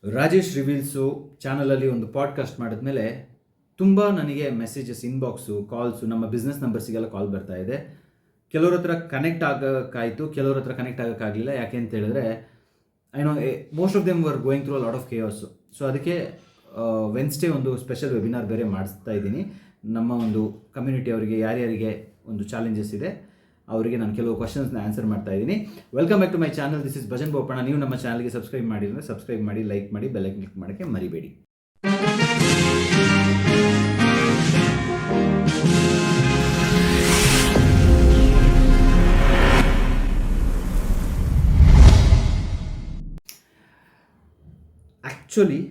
ರಾಜೇಶ್ ರಿವೀಲ್ಸು ಚಾನಲಲ್ಲಿ ಒಂದು ಪಾಡ್ಕಾಸ್ಟ್ ಮಾಡಿದ್ಮೇಲೆ ತುಂಬ ನನಗೆ ಮೆಸೇಜಸ್, ಇನ್ಬಾಕ್ಸು, ಕಾಲ್ಸು, ನಮ್ಮ ಬಿಸ್ನೆಸ್ ನಂಬರ್ಸಿಗೆಲ್ಲ ಕಾಲ್ ಬರ್ತಾ ಇದೆ. ಕೆಲವ್ರ ಹತ್ರ ಕನೆಕ್ಟ್ ಆಗೋಕ್ಕಾಯಿತು, ಕೆಲವ್ರ ಹತ್ರ ಕನೆಕ್ಟ್ ಆಗೋಕ್ಕಾಗಲಿಲ್ಲ. ಯಾಕೆ ಅಂತ ಹೇಳಿದ್ರೆ I know most of them were going through a lot of chaos. So ಅದಕ್ಕೆ ವೆನ್ಸ್ಡೇ ಒಂದು ಸ್ಪೆಷಲ್ ವೆಬಿನಾರ್ ಬೇರೆ ಮಾಡಿಸ್ತಾ ಇದ್ದೀನಿ. ನಮ್ಮ ಒಂದು ಕಮ್ಯುನಿಟಿ ಅವರಿಗೆ ಯಾರ್ಯಾರಿಗೆ ಒಂದು ಚಾಲೆಂಜಸ್ ಇದೆ ಅವರಿಗೆ ನಾನು ಕೆಲವು ಕ್ವಶನ್ಸ್ನ ಆನ್ಸರ್ ಮಾಡ್ತಾ ಇದ್ದೀನಿ. Welcome back to my channel. This is Bhajan Boppanna. ನೀವು ನಮ್ಮ ಚಾನಲ್ಗೆ ಸಬ್ಸ್ಕ್ರೈಬ್ ಮಾಡಿದ್ರೆ ಸಬ್ಸ್ಕ್ರೈಬ್ ಮಾಡಿ, ಲೈಕ್ ಮಾಡಿ, ಬೆಲ್ ಐಕಾನ್ ಕ್ಲಿಕ್ ಮಾಡೋಕ್ಕೆ ಮರಿಬೇಡಿ. ಆ್ಯಕ್ಚುಲಿ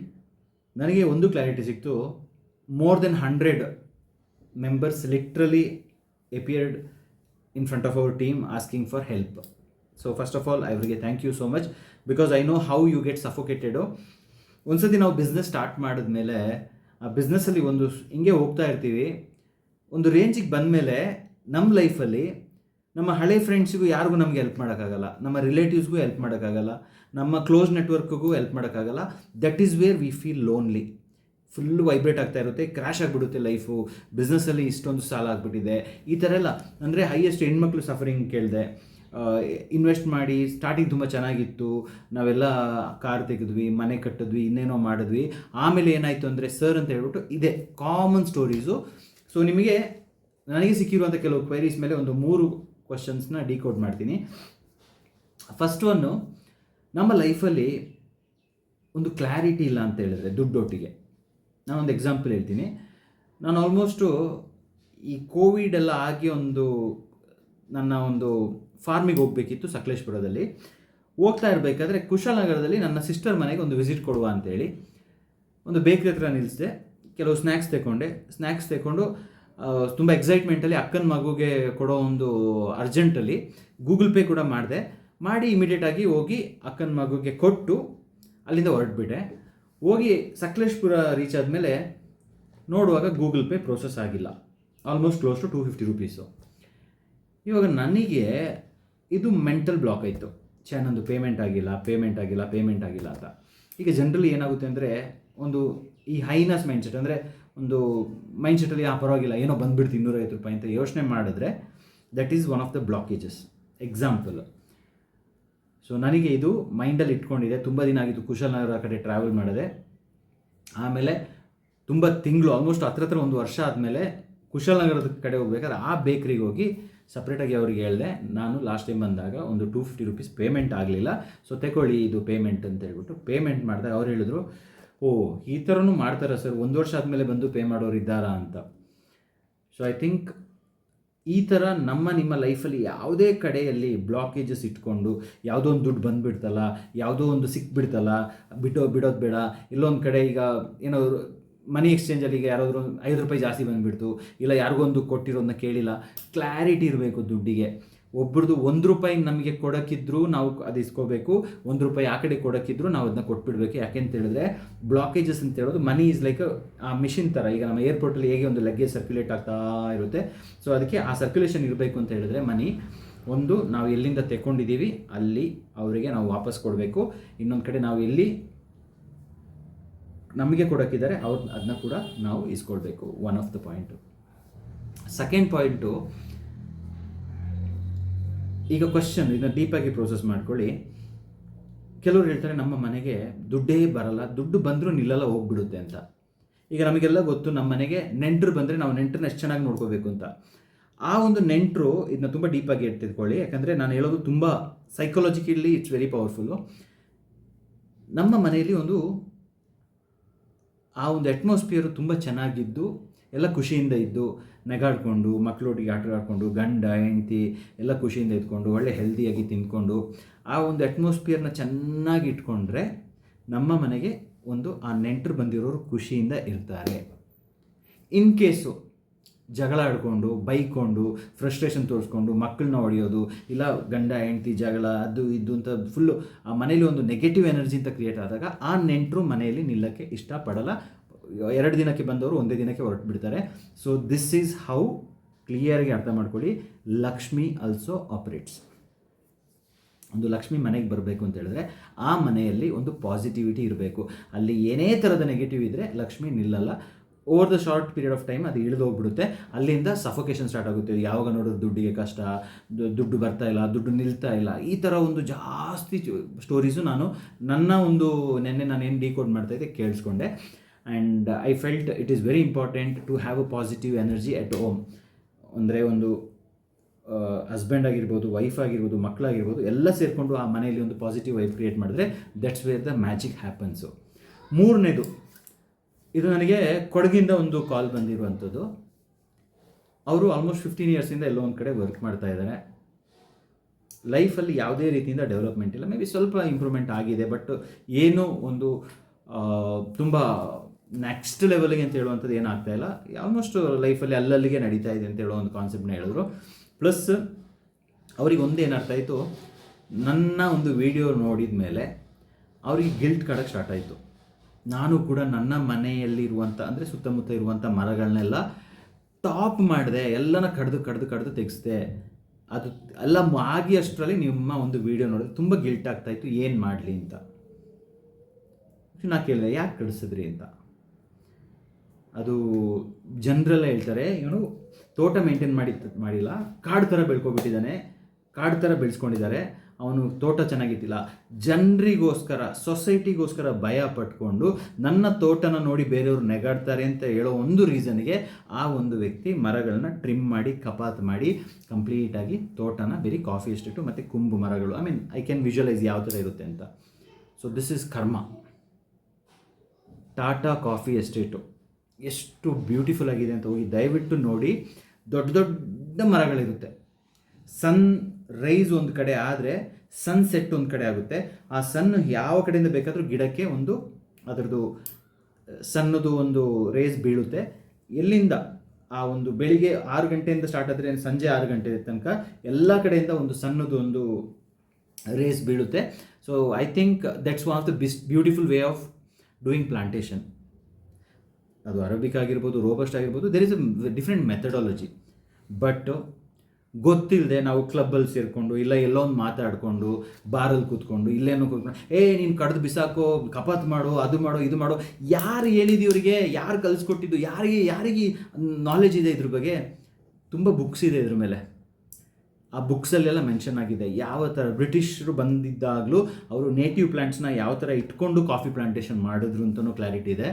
ನನಗೆ ಒಂದು ಕ್ಲಾರಿಟಿ ಸಿಕ್ತು. More than 100 members literally appeared in front of our team asking for help. So first of all, ಅವರಿಗೆ thank you so much, because I know how you get suffocated. ಒಂದ್ಸತಿ ನಾವು business start ಮಾಡಿದ್ಮೇಲೆ ಆ ಬಿಸ್ನೆಸ್ಸಲ್ಲಿ ಒಂದು ಹಿಂಗೆ ಹೋಗ್ತಾ ಇರ್ತೀವಿ. ಒಂದು ರೇಂಜಿಗೆ ಬಂದಮೇಲೆ ನಮ್ಮ ಲೈಫಲ್ಲಿ ನಮ್ಮ ಹಳೆ ಫ್ರೆಂಡ್ಸಿಗೂ ಯಾರಿಗೂ ನಮಗೆ ಹೆಲ್ಪ್ ಮಾಡೋಕ್ಕಾಗಲ್ಲ, ನಮ್ಮ ರಿಲೇಟಿವ್ಸ್ಗೂ ಹೆಲ್ಪ್ ಮಾಡೋಕ್ಕಾಗಲ್ಲ, ನಮ್ಮ ಕ್ಲೋಸ್ ನೆಟ್ವರ್ಕ್ಗೂ ಹೆಲ್ಪ್ ಮಾಡೋಕ್ಕಾಗಲ್ಲ. That is where we feel lonely. Full vibrate ಆಗ್ತಾ ಇರುತ್ತೆ, ಕ್ರ್ಯಾಶ್ ಆಗಿಬಿಡುತ್ತೆ ಲೈಫು. ಬಿಸ್ನೆಸ್ಸಲ್ಲಿ ಇಷ್ಟೊಂದು ಸಾಲ ಆಗಿಬಿಟ್ಟಿದೆ, ಈ ಥರ ಎಲ್ಲ. ಅಂದರೆ ಹೈಯೆಸ್ಟ್ ಹೆಣ್ಮಕ್ಳು ಸಫರಿಂಗ್ ಕೇಳಿದೆ. ಇನ್ವೆಸ್ಟ್ ಮಾಡಿ ಸ್ಟಾರ್ಟಿಂಗ್ ತುಂಬ ಚೆನ್ನಾಗಿತ್ತು, ನಾವೆಲ್ಲ ಕಾರ್ ತೆಗೆದ್ವಿ, ಮನೆ ಕಟ್ಟಿದ್ವಿ, ಇನ್ನೇನೋ ಮಾಡಿದ್ವಿ. ಆಮೇಲೆ ಏನಾಯಿತು ಅಂದರೆ ಸರ್ ಅಂತ ಹೇಳ್ಬಿಟ್ಟು ಇದೆ ಕಾಮನ್ ಸ್ಟೋರೀಸು. ಸೊ ನಿಮಗೆ ನನಗೆ ಸಿಕ್ಕಿರುವಂಥ ಕೆಲವು ಕ್ವೈರೀಸ್ ಮೇಲೆ ಒಂದು 3 ಕ್ವಶನ್ಸ್ನ ಡಿಕೋಡ್ ಮಾಡ್ತೀನಿ. ಫಸ್ಟ್ ಒನ್ನು, ನಮ್ಮ ಲೈಫಲ್ಲಿ ಒಂದು ಕ್ಲಾರಿಟಿ ಇಲ್ಲ ಅಂತ ಹೇಳಿದ್ರೆ ದುಡ್ಡೊಟ್ಟಿಗೆ. ನಾನೊಂದು ಎಕ್ಸಾಂಪಲ್ ಹೇಳ್ತೀನಿ. ನಾನು ಆಲ್ಮೋಸ್ಟು ಈ ಕೋವಿಡ್ ಎಲ್ಲ ಆಗಿ ನನ್ನ ಒಂದು ಫಾರ್ಮಿಗೆ ಹೋಗಬೇಕಿತ್ತು ಸಕಲೇಶ್ಪುರದಲ್ಲಿ. ಹೋಗ್ತಾ ಇರಬೇಕಾದ್ರೆ ಕುಶಾಲನಗರದಲ್ಲಿ ನನ್ನ ಸಿಸ್ಟರ್ ಮನೆಗೆ ಒಂದು ವಿಸಿಟ್ ಕೊಡುವ ಅಂತೇಳಿ ಒಂದು ಬೇಕ್ರಿ ಹತ್ರ ನಿಲ್ಲಿಸಿದೆ. ಕೆಲವು ಸ್ನ್ಯಾಕ್ಸ್ ತಗೊಂಡು ತುಂಬ ಎಕ್ಸೈಟ್ಮೆಂಟಲ್ಲಿ ಅಕ್ಕನ ಮಗುಗೆ ಕೊಡೋ ಒಂದು ಅರ್ಜೆಂಟಲ್ಲಿ ಗೂಗಲ್ ಪೇ ಕೂಡ ಮಾಡಿ ಇಮಿಡಿಯೇಟಾಗಿ ಹೋಗಿ ಅಕ್ಕನ ಮಗುಗೆ ಕೊಟ್ಟು ಅಲ್ಲಿಂದ ಹೊರಟ್ಬಿಟ್ಟೆ. ಹೋಗಿ ಸಕಲೇಶ್ಪುರ ರೀಚ್ ಆದಮೇಲೆ ನೋಡುವಾಗ ಗೂಗಲ್ ಪೇ ಪ್ರೋಸೆಸ್ ಆಗಿಲ್ಲ. Almost close to 250 rupees. ಇವಾಗ ನನಗೆ ಇದು ಮೆಂಟಲ್ ಬ್ಲಾಕ್ ಆಯಿತು. ನಂದು ಪೇಮೆಂಟ್ ಆಗಿಲ್ಲ ಅಂತ. ಈಗ ಜನರಲಿ ಏನಾಗುತ್ತೆ ಅಂದರೆ ಒಂದು ಈ ಹೈನಸ್ ಮೈಂಡ್ಸೆಟ್, ಅಂದರೆ ಒಂದು ಮೈಂಡ್ಸೆಟ್ಟಲ್ಲಿ ಪರವಾಗಿಲ್ಲ ಏನೋ ಬಂದುಬಿಡ್ತು 250 ರೂಪಾಯಿ ಅಂತ ಯೋಚನೆ ಮಾಡಿದ್ರೆ that is one of the blockages. Example, so ನನಗೆ ಇದು ಮೈಂಡಲ್ಲಿ ಇಟ್ಕೊಂಡಿದೆ. ತುಂಬ ದಿನ ಆಗಿತ್ತು ಕುಶಾಲನಗರ ಕಡೆ ಟ್ರಾವೆಲ್ ಮಾಡಿದೆ. ಆಮೇಲೆ ತುಂಬ ತಿಂಗಳು, ಆಲ್ಮೋಸ್ಟ್ ಹತ್ರ 1 ವರ್ಷ ಆದಮೇಲೆ ಕುಶಾಲನಗರದ ಕಡೆ ಹೋಗ್ಬೇಕಾದ್ರೆ ಆ ಬೇಕ್ರಿಗೆ ಹೋಗಿ ಸಪ್ರೇಟಾಗಿ ಅವ್ರಿಗೆ ಹೇಳಿದೆ, ನಾನು ಲಾಸ್ಟ್ ಟೈಮ್ ಬಂದಾಗ ಒಂದು 250 ರೂಪೀಸ್ ಪೇಮೆಂಟ್ ಆಗಲಿಲ್ಲ, ಸೊ ತಗೊಳ್ಳಿ ಇದು ಪೇಮೆಂಟ್ ಅಂತ ಹೇಳ್ಬಿಟ್ಟು ಪೇಮೆಂಟ್ ಮಾಡಿದಾಗ ಅವ್ರು ಹೇಳಿದ್ರು, ಈ ಥರನೂ ಮಾಡ್ತಾರೆ ಸರ್, 1 ವರ್ಷ ಆದಮೇಲೆ ಬಂದು ಪೇ ಮಾಡೋರು ಇದ್ದಾರಾ ಅಂತ. ಸೊ ಐ ಥಿಂಕ್ ಈ ಥರ ನಿಮ್ಮ ಲೈಫಲ್ಲಿ ಯಾವುದೇ ಕಡೆಯಲ್ಲಿ ಬ್ಲಾಕೇಜಸ್ ಇಟ್ಕೊಂಡು ಯಾವುದೋ ಒಂದು ದುಡ್ಡು ಬಂದುಬಿಡ್ತಲ್ಲ, ಯಾವುದೋ ಒಂದು ಸಿಕ್ಬಿಡ್ತಲ್ಲ, ಬಿಡೋದು ಬೇಡ. ಇಲ್ಲೊಂದು ಕಡೆ ಈಗ ಏನೋ ಮನಿ ಎಕ್ಸ್ಚೇಂಜಲ್ಲಿ ಈಗ ಯಾರಾದರೂ 5 ರೂಪಾಯಿ ಜಾಸ್ತಿ ಬಂದುಬಿಡ್ತು, ಇಲ್ಲ ಯಾರಿಗೊಂದು ಕೊಟ್ಟಿರೋದನ್ನ ಕೇಳಿಲ್ಲ. ಕ್ಲಾರಿಟಿ ಇರಬೇಕು ದುಡ್ಡಿಗೆ. ಒಬ್ರದ್ದು 1 ರೂಪಾಯಿ ನಮಗೆ ಕೊಡೋಕ್ಕಿದ್ರು ನಾವು ಅದು ಇಸ್ಕೋಬೇಕು, 1 ರೂಪಾಯಿ ಆ ಕಡೆ ಕೊಡೋಕ್ಕಿದ್ರು ನಾವು ಅದನ್ನ ಕೊಟ್ಬಿಡ್ಬೇಕು. ಯಾಕೆಂತ ಹೇಳಿದ್ರೆ ಬ್ಲಾಕೇಜಸ್ ಅಂತ ಹೇಳೋದು ಮನಿ ಈಸ್ ಲೈಕ್ ಆ ಮಿಷಿನ್ ಥರ. ಈಗ ನಮ್ಮ ಏರ್ಪೋರ್ಟಲ್ಲಿ ಹೇಗೆ ಒಂದು ಲಗ್ಗೇಜ್ ಸರ್ಕ್ಯುಲೇಟ್ ಆಗ್ತಾ ಇರುತ್ತೆ, ಸೊ ಅದಕ್ಕೆ ಆ ಸರ್ಕ್ಯುಲೇಷನ್ ಇರಬೇಕು ಅಂತ ಹೇಳಿದ್ರೆ ಮನಿ ಒಂದು ನಾವು ಎಲ್ಲಿಂದ ತೆಗೊಂಡಿದ್ದೀವಿ ಅಲ್ಲಿ ಅವರಿಗೆ ನಾವು ವಾಪಸ್ ಕೊಡಬೇಕು. ಇನ್ನೊಂದು ಕಡೆ ನಾವು ಎಲ್ಲಿ ನಮಗೆ ಕೊಡೋಕ್ಕಿದ್ದಾರೆ ಅದನ್ನ ಕೂಡ ನಾವು ಇಸ್ಕೊಳ್ಬೇಕು. One of the point. Second point, ಈಗ ಕ್ವಶನ್ ಇದನ್ನ ಡೀಪಾಗಿ ಪ್ರೋಸೆಸ್ ಮಾಡ್ಕೊಳ್ಳಿ. ಕೆಲವರು ಹೇಳ್ತಾರೆ ನಮ್ಮ ಮನೆಗೆ ದುಡ್ಡೇ ಬರಲ್ಲ, ದುಡ್ಡು ಬಂದರೂ ನಿಲ್ಲಲ್ಲ, ಹೋಗ್ಬಿಡುತ್ತೆ ಅಂತ. ಈಗ ನಮಗೆಲ್ಲ ಗೊತ್ತು, ನಮ್ಮ ಮನೆಗೆ ನೆಂಟರು ಬಂದರೆ ನಾವು ನೆಂಟರನ್ನ ಎಷ್ಟು ಚೆನ್ನಾಗಿ ನೋಡ್ಕೋಬೇಕು ಅಂತ. ಆ ಒಂದು ನೆಂಟರು ಇದನ್ನ ತುಂಬ ಡೀಪಾಗಿ ತಿಳ್ಕೊಳ್ಳಿ, ಯಾಕಂದರೆ ನಾನು ಹೇಳೋದು ತುಂಬ ಸೈಕಾಲಜಿಕಲಿ ಇಟ್ಸ್ ವೆರಿ ಪವರ್ಫುಲ್ಲು. ನಮ್ಮ ಮನೆಯಲ್ಲಿ ಆ ಒಂದು ಅಟ್ಮಾಸ್ಫಿಯರು ತುಂಬ ಚೆನ್ನಾಗಿದ್ದು, ಎಲ್ಲ ಖುಷಿಯಿಂದ ಇದ್ದು, ನೆಗಾಡ್ಕೊಂಡು, ಮಕ್ಕಳೊಟ್ಟಿಗೆ ಆಟ ಆಡಿಕೊಂಡು, ಗಂಡ ಹೆಂಡತಿ ಎಲ್ಲ ಖುಷಿಯಿಂದ ಇದ್ಕೊಂಡು, ಒಳ್ಳೆ ಹೆಲ್ದಿಯಾಗಿ ತಿಂದ್ಕೊಂಡು ಆ ಒಂದು ಅಟ್ಮಾಸ್ಫಿಯರ್ನ ಚೆನ್ನಾಗಿ ಇಟ್ಕೊಂಡ್ರೆ ನಮ್ಮ ಮನೆಗೆ ಆ ನೆಂಟರು ಬಂದಿರೋರು ಖುಷಿಯಿಂದ ಇರ್ತಾರೆ. ಇನ್ ಕೇಸು ಜಗಳ ಆಡಿಕೊಂಡು, ಬೈಕೊಂಡು, ಫ್ರಸ್ಟ್ರೇಷನ್ ತೋರಿಸ್ಕೊಂಡು, ಮಕ್ಕಳನ್ನ ಹೊಡೆಯೋದು, ಇಲ್ಲ ಗಂಡ ಹೆಂಡತಿ ಜಗಳ ಅದು ಇದು ಅಂತ ಫುಲ್ಲು ಆ ಮನೇಲಿ ಒಂದು ನೆಗೆಟಿವ್ ಎನರ್ಜಿ ಅಂತ ಕ್ರಿಯೇಟ್ ಆದಾಗ ಆ ನೆಂಟರು ಮನೆಯಲ್ಲಿ ನಿಲ್ಲಕ್ಕೆ ಇಷ್ಟಪಡಲ್ಲ. 2 ದಿನಕ್ಕೆ ಬಂದವರು 1 ದಿನಕ್ಕೆ ಹೊರಟು ಬಿಡ್ತಾರೆ. ಸೊ ದಿಸ್ ಈಸ್ ಹೌ, ಕ್ಲಿಯರ್ಗೆ ಅರ್ಥ ಮಾಡ್ಕೊಳ್ಳಿ, ಲಕ್ಷ್ಮಿ ಆಲ್ಸೋ ಆಪರೇಟ್ಸ್. ಒಂದು ಲಕ್ಷ್ಮಿ ಮನೆಗೆ ಬರಬೇಕು ಅಂತ ಹೇಳಿದ್ರೆ ಆ ಮನೆಯಲ್ಲಿ ಒಂದು ಪಾಸಿಟಿವಿಟಿ ಇರಬೇಕು. ಅಲ್ಲಿ ಏನೇ ಥರದ ನೆಗೆಟಿವ್ ಇದ್ದರೆ ಲಕ್ಷ್ಮಿ ನಿಲ್ಲಲ್ಲ. Over the short period of time ಅದು ಇಳಿದು ಹೋಗ್ಬಿಡುತ್ತೆ. ಅಲ್ಲಿಂದ ಸಫೋಕೇಶನ್ ಸ್ಟಾರ್ಟ್ ಆಗುತ್ತೆ. ಯಾವಾಗ ನೋಡಿದ್ರು ದುಡ್ಡಿಗೆ ಕಷ್ಟ, ದುಡ್ಡು ಬರ್ತಾ ಇಲ್ಲ, ದುಡ್ಡು ನಿಲ್ತಾ ಇಲ್ಲ, ಈ ಥರ ಒಂದು ಜಾಸ್ತಿ ಸ್ಟೋರೀಸು ನನ್ನ ಒಂದು ನೆನ್ನೆ ನಾನೇನು ಡಿಕೋಡ್ ಮಾಡ್ತಾಯಿದ್ದೆ ಕೇಳಿಸ್ಕೊಂಡೆ. And I felt it is very important to have a positive energy at home. ಅಂದರೆ ಒಂದು ಹಸ್ಬೆಂಡ್ ಆಗಿರ್ಬೋದು, ವೈಫ್ ಆಗಿರ್ಬೋದು, ಮಕ್ಕಳಾಗಿರ್ಬೋದು, ಎಲ್ಲ ಸೇರಿಕೊಂಡು ಆ ಮನೆಯಲ್ಲಿ ಒಂದು ಪಾಸಿಟಿವ್ ವೈಬ್ ಕ್ರಿಯೇಟ್ ಮಾಡಿದ್ರೆ ದಟ್ಸ್ ವೇರ್ ದ ಮ್ಯಾಜಿಕ್ ಹ್ಯಾಪನ್ಸು. ಮೂರನೇದು, ಇದು ನನಗೆ ಕೊಡಗಿಂದ ಒಂದು ಕಾಲ್ ಬಂದಿರುವಂಥದ್ದು. ಅವರು ಆಲ್ಮೋಸ್ಟ್ 15 ಇಯರ್ಸಿಂದ ಎಲ್ಲೋ ಒಂದು ಕಡೆ ವರ್ಕ್ ಮಾಡ್ತಾ ಇದ್ದಾರೆ. ಲೈಫಲ್ಲಿ ಯಾವುದೇ ರೀತಿಯಿಂದ ಡೆವಲಪ್ಮೆಂಟ್ ಇಲ್ಲ. ಮೇ ಬಿ ಸ್ವಲ್ಪ ಇಂಪ್ರೂವ್ಮೆಂಟ್ ಆಗಿದೆ, ಬಟ್ ಏನೂ ಒಂದು ತುಂಬ ನೆಕ್ಸ್ಟ್ ಲೆವೆಲ್ಗೆ ಅಂತ ಹೇಳುವಂಥದ್ದು ಏನಾಗ್ತಾ ಇಲ್ಲ. ಆಲ್ಮೋಸ್ಟ್ ಲೈಫಲ್ಲಿ ಅಲ್ಲಲ್ಲಿಗೆ ನಡೀತಾ ಇದೆ ಅಂತ ಹೇಳೋ ಒಂದು ಕಾನ್ಸೆಪ್ಟ್ನ ಹೇಳಿದ್ರು. ಪ್ಲಸ್ ಅವ್ರಿಗೆ ಒಂದು ಏನರ್ಥ ಆಯಿತು, ನನ್ನ ಒಂದು ವಿಡಿಯೋ ನೋಡಿದ ಮೇಲೆ ಅವ್ರಿಗೆ ಗಿಲ್ಟ್ ಕಾಡೋಕ್ಕೆ ಸ್ಟಾರ್ಟ್ ಆಯಿತು. ನಾನು ಕೂಡ ನನ್ನ ಮನೆಯಲ್ಲಿರುವಂಥ ಅಂದರೆ ಸುತ್ತಮುತ್ತ ಇರುವಂಥ ಮರಗಳನ್ನೆಲ್ಲ ಟಾಪ್ ಮಾಡಿದೆ, ಎಲ್ಲನ ಕಡ್ದು ತೆಗೆಸಿದೆ. ಅದು ಎಲ್ಲ ಆಗಿ ಅಷ್ಟರಲ್ಲಿ ನಿಮ್ಮ ಒಂದು ವಿಡಿಯೋ ನೋಡಿದ್ರೆ ತುಂಬ ಗಿಲ್ಟ್ ಆಗ್ತಾಯಿತ್ತು, ಏನು ಮಾಡಲಿ ಅಂತ. ನಾ ಕೇಳಿದೆ, ಯಾಕೆ ಕಡಿಸಿದ್ರಿ ಅಂತ. ಅದು ಜನರೆಲ್ಲ ಹೇಳ್ತಾರೆ, ಇವನು ತೋಟ ಮೇಂಟೈನ್ ಮಾಡಿಲ್ಲ, ಕಾಡು ಥರ ಬೆಳ್ಕೊಬಿಟ್ಟಿದ್ದಾನೆ, ಕಾಡು ಥರ ಬೆಳೆಸ್ಕೊಂಡಿದ್ದಾರೆ, ಅವನು ತೋಟ ಚೆನ್ನಾಗಿತ್ತಿಲ್ಲ. ಜನರಿಗೋಸ್ಕರ, ಸೊಸೈಟಿಗೋಸ್ಕರ ಭಯ ಪಟ್ಕೊಂಡು ನನ್ನ ತೋಟನ ನೋಡಿ ಬೇರೆಯವರು ನೆಗಾಡ್ತಾರೆ ಅಂತ ಹೇಳೋ ಒಂದು ರೀಸನ್ಗೆ ಆ ಒಂದು ವ್ಯಕ್ತಿ ಮರಗಳನ್ನ ಟ್ರಿಮ್ ಮಾಡಿ ಕಪಾತ್ ಮಾಡಿ ಕಂಪ್ಲೀಟಾಗಿ ತೋಟನ ಬರೀ ಕಾಫಿ ಎಸ್ಟೇಟು ಮತ್ತು ಕುಂಬು ಮರಗಳು, ಐ ಕ್ಯಾನ್ ವಿಜುವಲೈಸ್ ಯಾವ ಥರ ಇರುತ್ತೆ ಅಂತ. ಸೊ ದಿಸ್ ಈಸ್ ಕರ್ಮ. ಟಾಟಾ ಕಾಫಿ ಎಸ್ಟೇಟು ಎಷ್ಟು ಬ್ಯೂಟಿಫುಲ್ ಆಗಿದೆ ಅಂತ ಹೋಗಿ ದಯವಿಟ್ಟು ನೋಡಿ. ದೊಡ್ಡ ದೊಡ್ಡ ಮರಗಳಿರುತ್ತೆ. ಸನ್ ರೈಸ್ ಒಂದು ಕಡೆ ಆದರೆ ಸನ್ಸೆಟ್ ಒಂದು ಕಡೆ ಆಗುತ್ತೆ. ಆ ಸನ್ ಯಾವ ಕಡೆಯಿಂದ ಬೇಕಾದರೂ ಗಿಡಕ್ಕೆ ಒಂದು ಅದರದ್ದು ಸಣ್ಣದು ಒಂದು ರೇಸ್ ಬೀಳುತ್ತೆ. ಎಲ್ಲಿಂದ ಆ ಒಂದು ಬೆಳಿಗ್ಗೆ 6 ಗಂಟೆಯಿಂದ ಸ್ಟಾರ್ಟ್ ಆದರೆ ಸಂಜೆ 6 ಗಂಟೆ ತನಕ ಎಲ್ಲ ಕಡೆಯಿಂದ ಒಂದು ಸಣ್ಣದು ಒಂದು ರೇಸ್ ಬೀಳುತ್ತೆ. So I think that's one of the beautiful way of doing plantation. ಅದು ಅರಬಿಕ್ ಆಗಿರ್ಬೋದು, ರೋಬಸ್ಟ್ ಆಗಿರ್ಬೋದು, there is a different methodology. But ಗೊತ್ತಿಲ್ಲದೆ ನಾವು ಕ್ಲಬ್ಬಲ್ಲಿ ಸೇರಿಕೊಂಡು ಇಲ್ಲ ಎಲ್ಲೋ ಒಂದು ಮಾತಾಡಿಕೊಂಡು ಬಾರಲ್ಲಿ ಕೂತ್ಕೊಂಡು ಇಲ್ಲೇನೋ ಕೂತ್ಕೊಂಡು ನೀನು ಕಡ್ದು ಬಿಸಾಕೋ, ಕಪಾತ್ ಮಾಡು, ಅದು ಮಾಡೋ, ಇದು ಮಾಡೋ, ಯಾರು ಹೇಳಿದ್ದು ಇವರಿಗೆ, ಯಾರು ಕಲಿಸ್ಕೊಟ್ಟಿದ್ದು, ಯಾರಿಗೆ ನಾಲೆಜ್ ಇದೆ ಇದ್ರ ಬಗ್ಗೆ? ತುಂಬ ಬುಕ್ಸ್ ಇದೆ ಇದ್ರ ಮೇಲೆ. ಆ ಬುಕ್ಸಲ್ಲೆಲ್ಲ ಮೆನ್ಷನ್ ಆಗಿದೆ ಯಾವ ಥರ ಬ್ರಿಟಿಷರು ಬಂದಿದ್ದಾಗಲೂ ಅವರು ನೇಟಿವ್ ಪ್ಲ್ಯಾಂಟ್ಸ್ನ ಯಾವ ಥರ ಇಟ್ಕೊಂಡು ಕಾಫಿ ಪ್ಲಾಂಟೇಶನ್ ಮಾಡಿದ್ರು ಅಂತಲೂ ಕ್ಲಾರಿಟಿ ಇದೆ.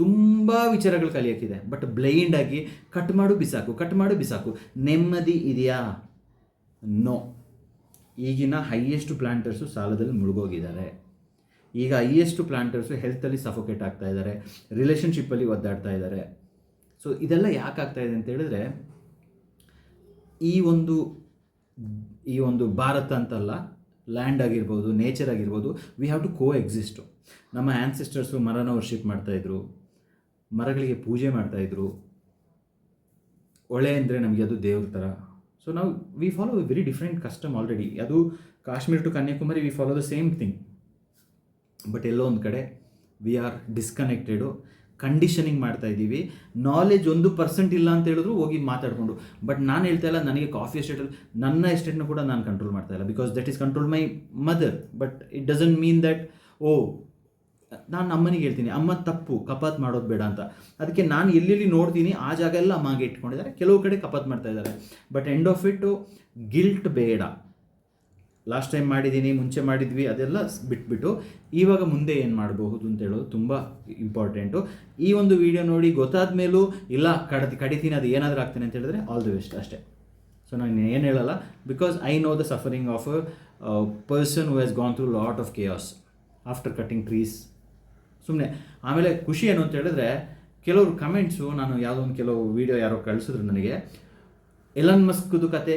ತುಂಬ ವಿಚಾರಗಳು ಕಲಿಯೋಕ್ಕಿದೆ. ಬಟ್ ಬ್ಲೈಂಡಾಗಿ ಕಟ್ ಮಾಡು ಬಿಸಾಕು ನೆಮ್ಮದಿ ಇದೆಯಾ? ನೋ. ಈಗಿನ ಹೈಯೆಸ್ಟ್ ಪ್ಲಾಂಟರ್ಸು ಸಾಲದಲ್ಲಿ ಮುಳುಗೋಗಿದ್ದಾರೆ. ಈಗ ಹೈಯೆಸ್ಟ್ ಪ್ಲಾಂಟರ್ಸು ಹೆಲ್ತಲ್ಲಿ ಸಫೋಕೇಟ್ ಆಗ್ತಾ ಇದ್ದಾರೆ, ರಿಲೇಷನ್ಶಿಪ್ಪಲ್ಲಿ ಒದ್ದಾಡ್ತಾ ಇದ್ದಾರೆ. ಸೊ ಇದೆಲ್ಲ ಯಾಕೆ ಆಗ್ತಾ ಇದೆ ಅಂತ ಹೇಳಿದ್ರೆ, ಈ ಒಂದು ಭಾರತ ಅಂತಲ್ಲ, ಲ್ಯಾಂಡ್ ಆಗಿರ್ಬೋದು, ನೇಚರ್ ಆಗಿರ್ಬೋದು, ವಿ ಹ್ಯಾವ್ ಟು ಕೋ ಎಕ್ಸಿಸ್ಟು. ನಮ್ಮ ಆ್ಯನ್ಸಿಸ್ಟರ್ಸು ಮರನ ವರ್ಷಿಪ್ ಮಾಡ್ತಾಯಿದ್ರು, ಮರಗಳಿಗೆ ಪೂಜೆ ಮಾಡ್ತಾಯಿದ್ರು. ಒಳೆ ಅಂದರೆ ನಮಗೆ ಅದು ದೇವ್ರ ಥರ. ಸೊ ನಾವು we follow a very different custom already. ಅದು Kashmir to Kanyakumari we follow the same thing. But ಎಲ್ಲೋ ಒಂದು ಕಡೆ ವಿ ಆರ್ ಡಿಸ್ಕನೆಕ್ಟೆಡು, ಕಂಡೀಷನಿಂಗ್ ಮಾಡ್ತಾ ಇದ್ದೀವಿ. ನಾಲೆಜ್ 1% ಇಲ್ಲ ಅಂತ ಹೇಳಿದ್ರು ಹೋಗಿ ಮಾತಾಡಿಕೊಂಡು. ಬಟ್ ನಾನು ಹೇಳ್ತಾ ಇಲ್ಲ ನನಗೆ ಕಾಫಿ ಎಸ್ಟೇಟಲ್ಲಿ ನನ್ನ ಎಸ್ಟೇಟ್ನ ಕೂಡ ನಾನು ಕಂಟ್ರೋಲ್ ಮಾಡ್ತಾ ಇಲ್ಲ, because that is control my mother. But it doesn't mean that ನಾನು ಅಮ್ಮನಿಗೆ ಹೇಳ್ತೀನಿ ಅಮ್ಮ ತಪ್ಪು, ಕಪಾತ್ ಮಾಡೋದು ಬೇಡ ಅಂತ. ಅದಕ್ಕೆ ನಾನು ಎಲ್ಲೆಲ್ಲಿ ನೋಡ್ತೀನಿ ಆ ಜಾಗ ಎಲ್ಲ ಅಮ್ಮಗೆ ಇಟ್ಕೊಂಡಿದ್ದಾರೆ. ಕೆಲವು ಕಡೆ ಕಪಾತ್ ಮಾಡ್ತಾ ಇದ್ದಾರೆ. ಬಟ್ ಎಂಡ್ ಆಫ್ ಇಟ್ಟು ಗಿಲ್ಟ್ ಬೇಡ. ಲಾಸ್ಟ್ ಟೈಮ್ ಮಾಡಿದ್ದೀನಿ, ಮುಂಚೆ ಮಾಡಿದ್ವಿ, ಅದೆಲ್ಲ ಬಿಟ್ಬಿಟ್ಟು ಇವಾಗ ಮುಂದೆ ಏನು ಮಾಡಬಹುದು ಅಂತ ಹೇಳೋದು ತುಂಬ ಇಂಪಾರ್ಟೆಂಟು. ಈ ಒಂದು ವಿಡಿಯೋ ನೋಡಿ ಗೊತ್ತಾದ ಮೇಲೂ ಇಲ್ಲ ಕಡಿತೀನಿ, ಅದು ಏನಾದರೂ ಆಗ್ತೀನಿ ಅಂತ ಹೇಳಿದ್ರೆ ಆಲ್ ದಿ ಬೆಸ್ಟ್ ಅಷ್ಟೇ. ಸೊ ನಾನು ಏನು ಹೇಳಲ್ಲ, because I know the suffering of a person who has gone through lot of chaos after cutting trees. ಸುಮ್ಮನೆ ಆಮೇಲೆ ಖುಷಿ ಏನು ಅಂತ ಹೇಳಿದ್ರೆ, ಕೆಲವರು ಕಮೆಂಟ್ಸು, ನಾನು ಯಾವುದೋ ಒಂದು ಕೆಲವು ವೀಡಿಯೋ ಯಾರೋ ಕಳಿಸಿದ್ರು ನನಗೆ, ಎಲನ್ ಮಸ್ಕ್ದು ಕತೆ,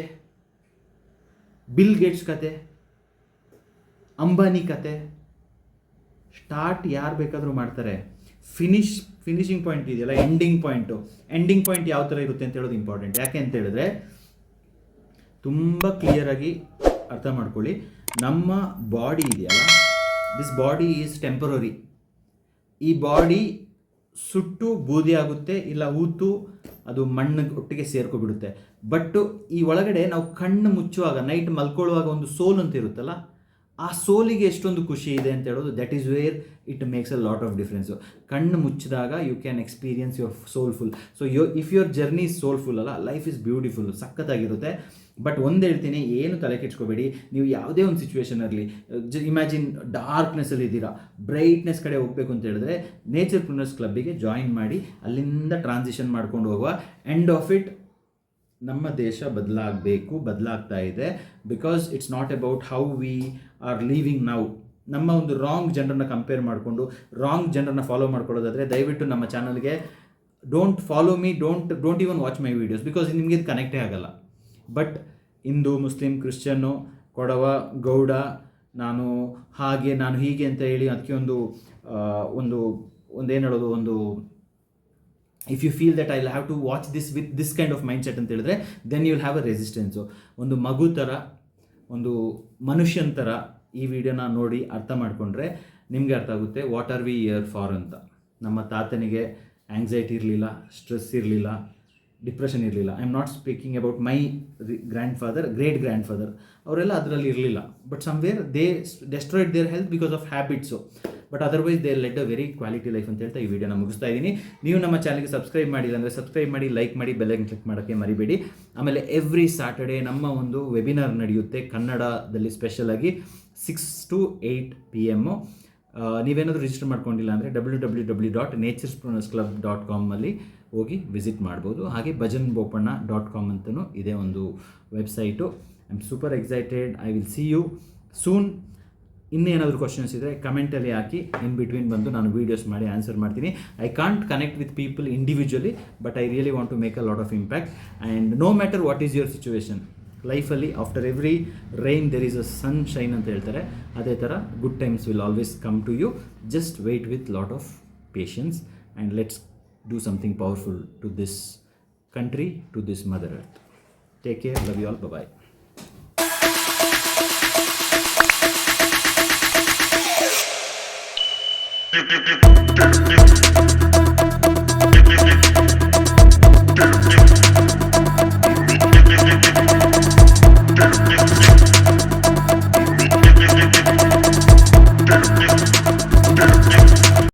ಬಿಲ್ ಗೇಟ್ಸ್ ಕತೆ, ಅಂಬಾನಿ ಕತೆ, ಸ್ಟಾರ್ಟ್ ಯಾರು ಬೇಕಾದರೂ ಮಾಡ್ತಾರೆ. ಫಿನಿಶಿಂಗ್ ಪಾಯಿಂಟ್ ಇದೆಯಲ್ಲ, ಎಂಡಿಂಗ್ ಪಾಯಿಂಟ್ ಯಾವ ಥರ ಇರುತ್ತೆ ಅಂತ ಹೇಳೋದು ಇಂಪಾರ್ಟೆಂಟ್. ಯಾಕೆ ಅಂತ ಹೇಳಿದ್ರೆ, ತುಂಬ ಕ್ಲಿಯರಾಗಿ ಅರ್ಥ ಮಾಡ್ಕೊಳ್ಳಿ, ನಮ್ಮ ಬಾಡಿ ಇದೆಯಲ್ಲ, ದಿಸ್ ಬಾಡಿ ಈಸ್ ಟೆಂಪರರಿ. ಈ ಬಾಡಿ ಸುಟ್ಟು ಬೂದಿ ಆಗುತ್ತೆ, ಇಲ್ಲ ಊತು ಅದು ಮಣ್ಣು ಒಟ್ಟಿಗೆ ಸೇರ್ಕೊಬಿಡುತ್ತೆ. ಬಟ್ ಈ ಒಳಗಡೆ ನಾವು ಕಣ್ಣು ಮುಚ್ಚುವಾಗ, ನೈಟ್ ಮಲ್ಕೊಳ್ಳುವಾಗ ಒಂದು ಸೋಲ್ ಅಂತ ಇರುತ್ತಲ್ಲ, ಆ ಸೋಲಿಗೆ ಎಷ್ಟೊಂದು ಖುಷಿ ಇದೆ ಅಂತ ಹೇಳೋದು, that is where it makes a lot of difference. ಕಣ್ಣು ಮುಚ್ಚಿದಾಗ you can experience your soulful. So if your journey is soulful ಅಲ್ಲ, ಲೈಫ್ ಇಸ್ ಬ್ಯೂಟಿಫುಲ್, ಸಖತ್ತಾಗಿರುತ್ತೆ. ಬಟ್ ಒಂದು ಹೇಳ್ತೀನಿ, ಏನು ತಲೆ ಕೆಡ್ಸ್ಕೋಬೇಡಿ. ನೀವು ಯಾವುದೇ ಒಂದು ಸಿಚುವೇಶನ್ ಇರಲಿ, ಇಮ್ಯಾಜಿನ್ ಡಾರ್ಕ್ನೆಸ್ಸಲ್ಲಿ ಇದ್ದೀರಾ, ಬ್ರೈಟ್ನೆಸ್ ಕಡೆ ಹೋಗಬೇಕು ಅಂತ ಹೇಳಿದ್ರೆ ನೇಚರ್ಪ್ರೂನರ್ಸ್ ಕ್ಲಬ್ಬಿಗೆ ಜಾಯಿನ್ ಮಾಡಿ, ಅಲ್ಲಿಂದ ಟ್ರಾನ್ಸಿಷನ್ ಮಾಡ್ಕೊಂಡು ಹೋಗುವ. ಎಂಡ್ ಆಫ್ ಇಟ್ ನಮ್ಮ ದೇಶ ಬದಲಾಗ್ತಾ ಇದೆ. Because it's not about how we are living now. ನಮ್ಮ ಒಂದು ರಾಂಗ್ ಜನರನ್ನ ಕಂಪೇರ್ ಮಾಡಿಕೊಂಡು ರಾಂಗ್ ಜನರನ್ನ ಫಾಲೋ ಮಾಡ್ಕೊಳ್ಳೋದಾದರೆ ದಯವಿಟ್ಟು ನಮ್ಮ ಚಾನಲ್ಗೆ don't follow me, don't even watch my videos, because ನಿಮಗೆ ಇದು ಕನೆಕ್ಟೇ ಆಗಲ್ಲ. ಬಟ್ ಹಿಂದೂ, ಮುಸ್ಲಿಂ, ಕ್ರಿಶ್ಚಿಯನ್ನು, ಕೊಡವ, ಗೌಡ, ನಾನು ಹಾಗೆ ನಾನು ಹೀಗೆ ಅಂತ ಹೇಳಿ ಅದಕ್ಕೆ ಏನು ಹೇಳೋದು, if you feel that I will have to watch this with this kind of mind set ಅಂತ ಹೇಳಿದ್ರೆ then you will have a resistance. ಒಂದು ಮಗು ಥರ, ಒಂದು ಮನುಷ್ಯನ ಥರ ಈ ವಿಡಿಯೋನ ನೋಡಿ ಅರ್ಥ ಮಾಡಿಕೊಂಡ್ರೆ ನಿಮಗೆ ಅರ್ಥ ಆಗುತ್ತೆ what are we here for ಅಂತ. ನಮ್ಮ ತಾತನಿಗೆ ಆ್ಯಂಗ್ಸೈಟಿ ಇರಲಿಲ್ಲ, ಸ್ಟ್ರೆಸ್ ಇರಲಿಲ್ಲ, ಡಿಪ್ರೆಷನ್ ಇರಲಿಲ್ಲ. I am not speaking about my great grandfather, ಅವರೆಲ್ಲ ಅದರಲ್ಲಿ ಇರಲಿಲ್ಲ. But somewhere they destroyed their health because of habits. But otherwise they led a very quality life ಅಂತ ಹೇಳ್ತಾ ಈ ವಿಡಿಯೋನ ಮುಗಿಸ್ತಾ ಇದ್ದೀನಿ. ನೀವು ನಮ್ಮ ಚಾನಲ್ಗೆ ಸಬ್ಸ್ಕ್ರೈಬ್ ಮಾಡಿಲ್ಲ ಅಂದರೆ ಸಬ್ಸ್ಕ್ರೈಬ್ ಮಾಡಿ, ಲೈಕ್ ಮಾಡಿ, ಬೆಲ್ಲೈಕನ್ ಕ್ಲಿಕ್ ಮಾಡೋಕ್ಕೆ ಮರಿಬೇಡಿ. ಆಮೇಲೆ ಎವ್ರಿ ಸ್ಯಾಟರ್ಡೇ ನಮ್ಮ ಒಂದು ವೆಬಿನಾರ್ ನಡೆಯುತ್ತೆ ಕನ್ನಡದಲ್ಲಿ, ಸ್ಪೆಷಲಾಗಿ 6 to 8 PM. ನೀವೇನಾದರೂ ರಿಜಿಸ್ಟರ್ ಮಾಡ್ಕೊಂಡಿಲ್ಲ ಅಂದರೆ www.naturepreneurclub.com ಹೋಗಿ ವಿಸಿಟ್ ಮಾಡ್ಬೋದು. ಹಾಗೆ bhajanboppanna.com ಅಂತಲೂ ಇದೆ ಒಂದು website. I am super excited. I will see you soon. ಇನ್ನೇನಾದರೂ ಕ್ವಶನ್ಸ್ ಇದ್ದರೆ ಕಮೆಂಟಲ್ಲಿ ಹಾಕಿ, ಇನ್ ಬಿಟ್ವೀನ್ ಬಂದು ನಾನು ವೀಡಿಯೋಸ್ ಮಾಡಿ ಆನ್ಸರ್ ಮಾಡ್ತೀನಿ. I can't connect with people individually, but I really want to make a lot of impact. And no matter what is your situation ಲೈಫಲ್ಲಿ, after every rain there is a sunshine ಅಂತ ಹೇಳ್ತಾರೆ. ಅದೇ ಥರ good times will always come to you. Just wait with lot of patience and let's do something powerful to this country, to this Mother Earth. Take care. Love you all. Bye-bye.